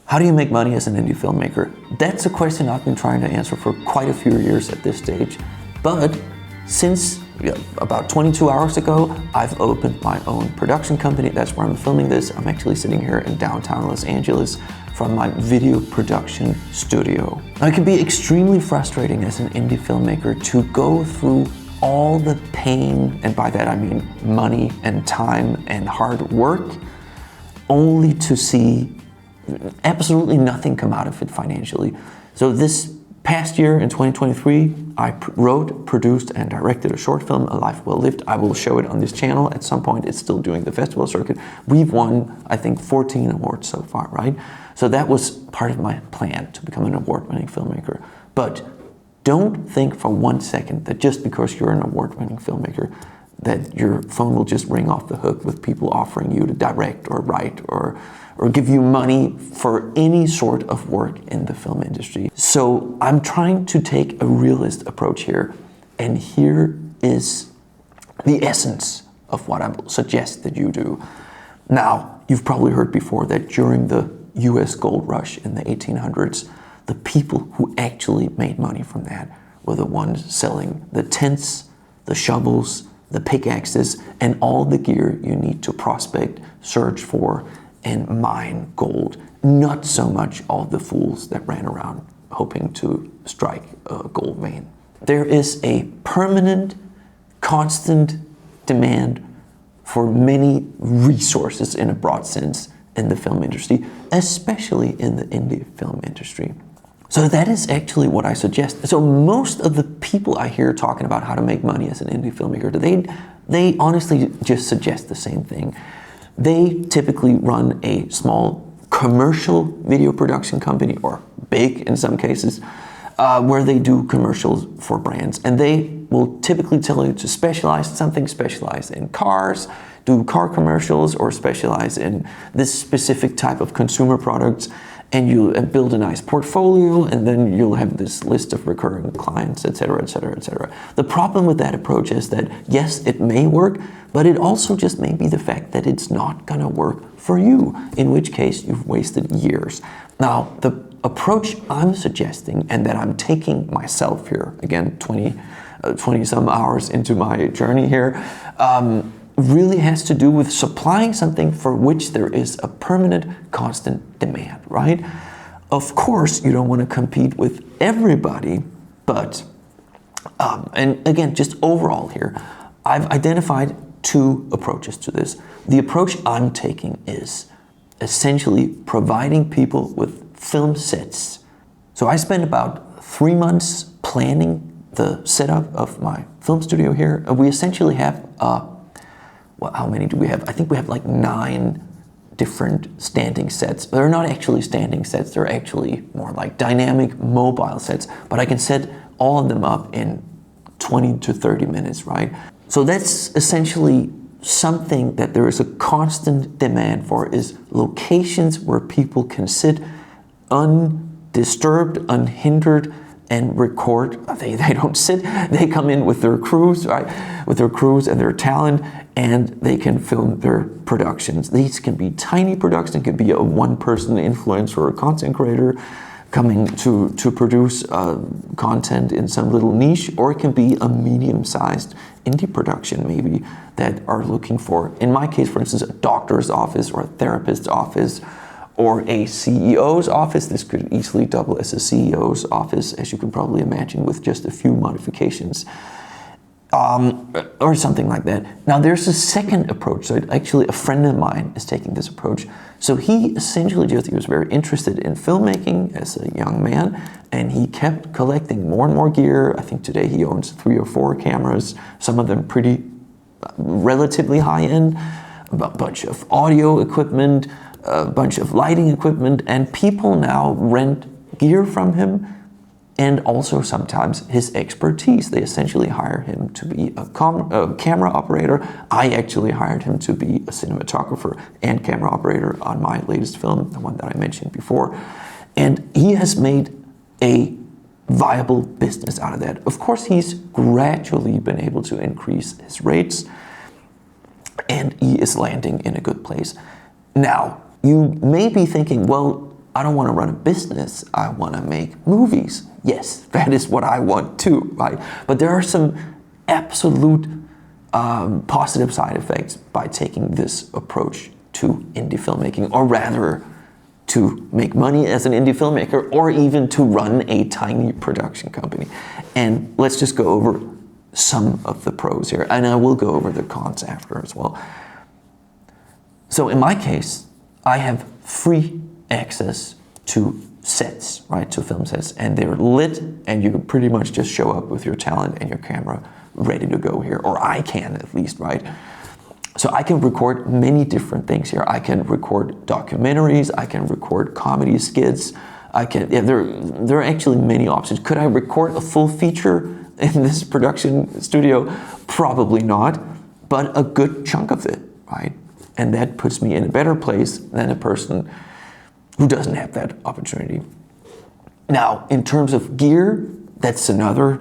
How do you make money as an indie filmmaker? That's a question I've been trying to answer for quite a few years at this stage. But since about 22 hours ago, I've opened my own production company. That's where I'm filming this. I'm actually sitting here in downtown Los Angeles from my video production studio. Now, it can be extremely frustrating as an indie filmmaker to go through all the pain, and by that I mean money and time and hard work, only to see absolutely nothing come out of it financially. So this past year in 2023, I wrote, produced, and directed a short film, A Life Well Lived. I will show it on this channel at some point. It's still doing the festival circuit. We've won, I think, 14 awards so far, right? So that was part of my plan, to become an award-winning filmmaker. But don't think for 1 second that just because you're an award-winning filmmaker, that your phone will just ring off the hook with people offering you to direct or write or give you money for any sort of work in the film industry. So I'm trying to take a realist approach here, and here is the essence of what I suggest that you do. Now, you've probably heard before that during the US gold rush in the 1800s, the people who actually made money from that were the ones selling the tents, the shovels, the pickaxes, and all the gear you need to prospect, search for, and mine gold. Not so much all the fools that ran around hoping to strike a gold vein. There is a permanent, constant demand for many resources in a broad sense in the film industry, especially in the indie film industry. So that is actually what I suggest. So most of the people I hear talking about how to make money as an indie filmmaker, they honestly just suggest the same thing. They typically run a small commercial video production company, or big in some cases, where they do commercials for brands. And they will typically tell you to specialize in something, specialize in cars, do car commercials, or specialize in this specific type of consumer products. And you build a nice portfolio, and then you'll have this list of recurring clients, et cetera, et cetera, et cetera. The problem with that approach is that, yes, it may work, but it also just may be the fact that it's not gonna work for you, in which case you've wasted years. Now, the approach I'm suggesting, and that I'm taking myself here, again, 20 some hours into my journey here, really has to do with supplying something for which there is a permanent, constant demand, right? Of course, you don't want to compete with everybody, but, and again, just overall here, I've identified two approaches to this. The approach I'm taking is essentially providing people with film sets. So I spent about 3 months planning the setup of my film studio here. We essentially have well, how many do we have? I think we have like 9 different standing sets. They're not actually standing sets, they're actually more like dynamic mobile sets, but I can set all of them up in 20 to 30 minutes, right? So that's essentially something that there is a constant demand for, is locations where people can sit undisturbed, unhindered, and record. They don't sit, they come in with their crews, right? With their crews and their talent, and they can film their productions. These can be tiny productions. It could be a one-person influencer or content creator coming to produce content in some little niche, or it can be a medium-sized indie production maybe that are looking for, in my case, for instance, a doctor's office or a therapist's office, or a CEO's office. This could easily double as a CEO's office, as you can probably imagine, with just a few modifications, or something like that. Now, there's a second approach. So actually, a friend of mine is taking this approach. So he essentially he was very interested in filmmaking as a young man, and he kept collecting more and more gear. I think today he owns 3 or 4 cameras, some of them pretty relatively high-end, a bunch of audio equipment, a bunch of lighting equipment, and people now rent gear from him, and also sometimes his expertise. They essentially hire him to be a camera operator. I actually hired him to be a cinematographer and camera operator on my latest film, the one that I mentioned before. And he has made a viable business out of that. Of course, he's gradually been able to increase his rates, and he is landing in a good place. Now, you may be thinking, well, I don't want to run a business. I want to make movies. Yes, that is what I want too, right? But there are some absolute positive side effects by taking this approach to indie filmmaking, or rather to make money as an indie filmmaker, or even to run a tiny production company. And let's just go over some of the pros here, and I will go over the cons after as well. So in my case, I have free access to sets, right, to film sets, and they're lit, and you can pretty much just show up with your talent and your camera ready to go here, or I can at least, right? So I can record many different things here. I can record documentaries, I can record comedy skits, there are actually many options. Could I record a full feature in this production studio? Probably not, but a good chunk of it, right? And that puts me in a better place than a person who doesn't have that opportunity. Now, in terms of gear, that's another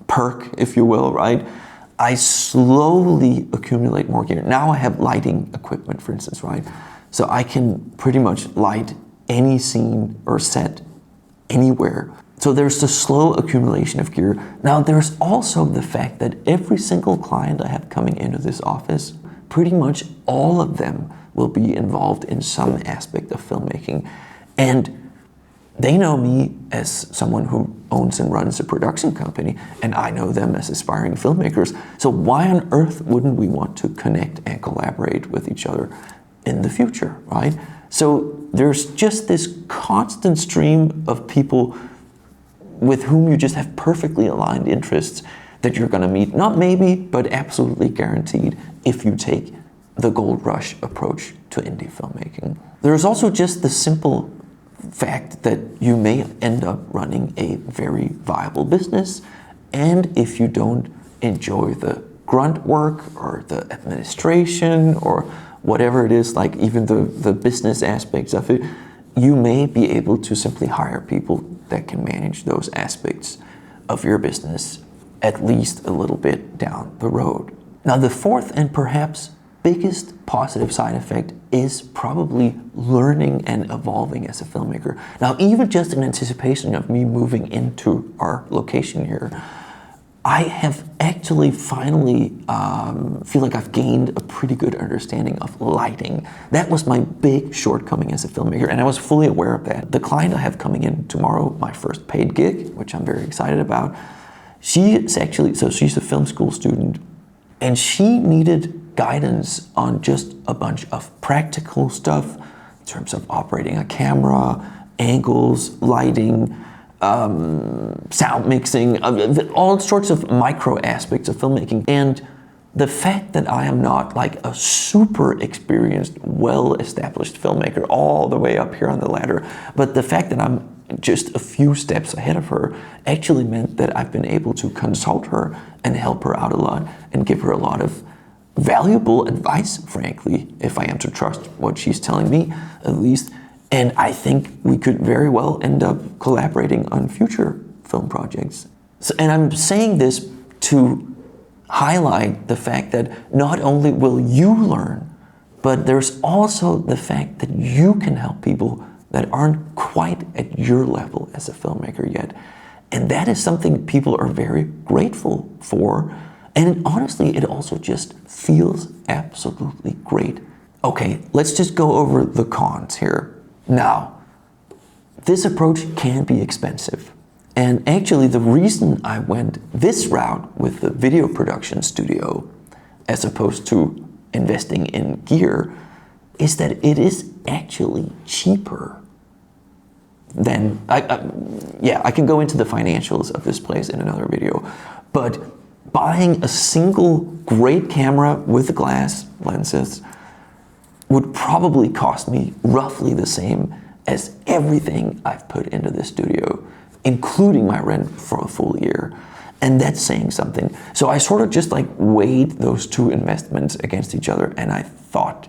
perk, if you will, right? I slowly accumulate more gear. Now I have lighting equipment, for instance, right? So I can pretty much light any scene or set anywhere. So there's the slow accumulation of gear. Now there's also the fact that every single client I have coming into this office, pretty much all of them will be involved in some aspect of filmmaking. And they know me as someone who owns and runs a production company, and I know them as aspiring filmmakers. So why on earth wouldn't we want to connect and collaborate with each other in the future, right? So there's just this constant stream of people with whom you just have perfectly aligned interests that you're gonna meet, not maybe, but absolutely guaranteed if you take the gold rush approach to indie filmmaking. There's also just the simple fact that you may end up running a very viable business, and if you don't enjoy the grunt work or the administration or whatever it is, like even the business aspects of it, you may be able to simply hire people that can manage those aspects of your business at least a little bit down the road. Now, the fourth and perhaps biggest positive side effect is probably learning and evolving as a filmmaker. Now, even just in anticipation of me moving into our location here, I have actually finally feel like I've gained a pretty good understanding of lighting. That was my big shortcoming as a filmmaker, and I was fully aware of that. The client I have coming in tomorrow, my first paid gig, which I'm very excited about, she's a film school student, and she needed guidance on just a bunch of practical stuff in terms of operating a camera, angles, lighting, sound mixing, all sorts of micro aspects of filmmaking. And the fact that I am not like a super experienced, well-established filmmaker all the way up here on the ladder, but the fact that I'm just a few steps ahead of her actually meant that I've been able to consult her and help her out a lot and give her a lot of valuable advice, frankly, if I am to trust what she's telling me, at least. And I think we could very well end up collaborating on future film projects. And I'm saying this to highlight the fact that not only will you learn, but there's also the fact that you can help people that aren't quite at your level as a filmmaker yet. And that is something people are very grateful for. And honestly, it also just feels absolutely great. Okay, let's just go over the cons here. Now, this approach can be expensive. And actually, the reason I went this route with the video production studio, as opposed to investing in gear, is that it is actually cheaper than, I can go into the financials of this place in another video, but buying a single great camera with glass lenses would probably cost me roughly the same as everything I've put into this studio, including my rent for a full year. And that's saying something. So I sort of just like weighed those two investments against each other, and I thought,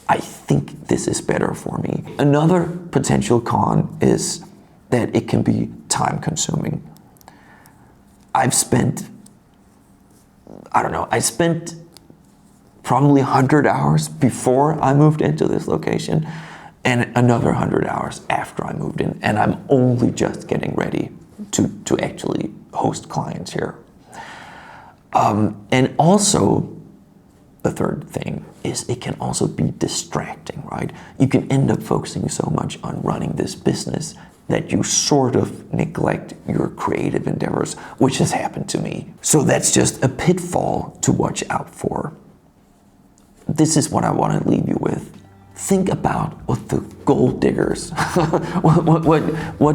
I think this is better for me. Another potential con is that it can be time consuming. I spent probably 100 hours before I moved into this location. and another 100 hours after I moved in, and I'm only just getting ready to actually host clients here. And also, the third thing is it can also be distracting, right? You can end up focusing so much on running this business that you sort of neglect your creative endeavors, which has happened to me. So that's just a pitfall to watch out for. This is what I want to leave you with. Think about what the gold diggers, what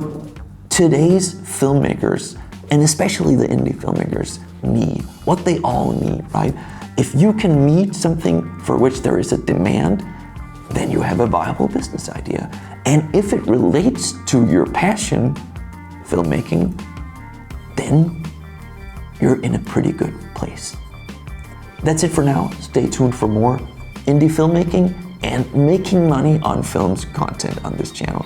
today's filmmakers, and especially the indie filmmakers, need, what they all need, right? If you can meet something for which there is a demand, then you have a viable business idea. And if it relates to your passion, filmmaking, then you're in a pretty good place. That's it for now. Stay tuned for more indie filmmaking and making money on films content on this channel.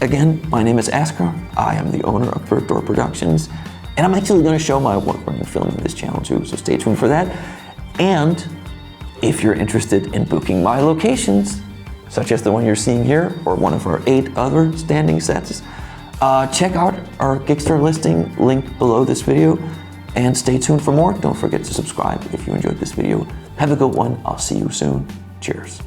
Again, my name is Asker. I am the owner of Bird Door Productions, and I'm actually going to show my award-winning film in this channel too, so stay tuned for that. And if you're interested in booking my locations, such as the one you're seeing here, or one of our 8 other standing sets, check out our Gigster listing, link below this video, and stay tuned for more. Don't forget to subscribe if you enjoyed this video. Have a good one. I'll see you soon. Cheers.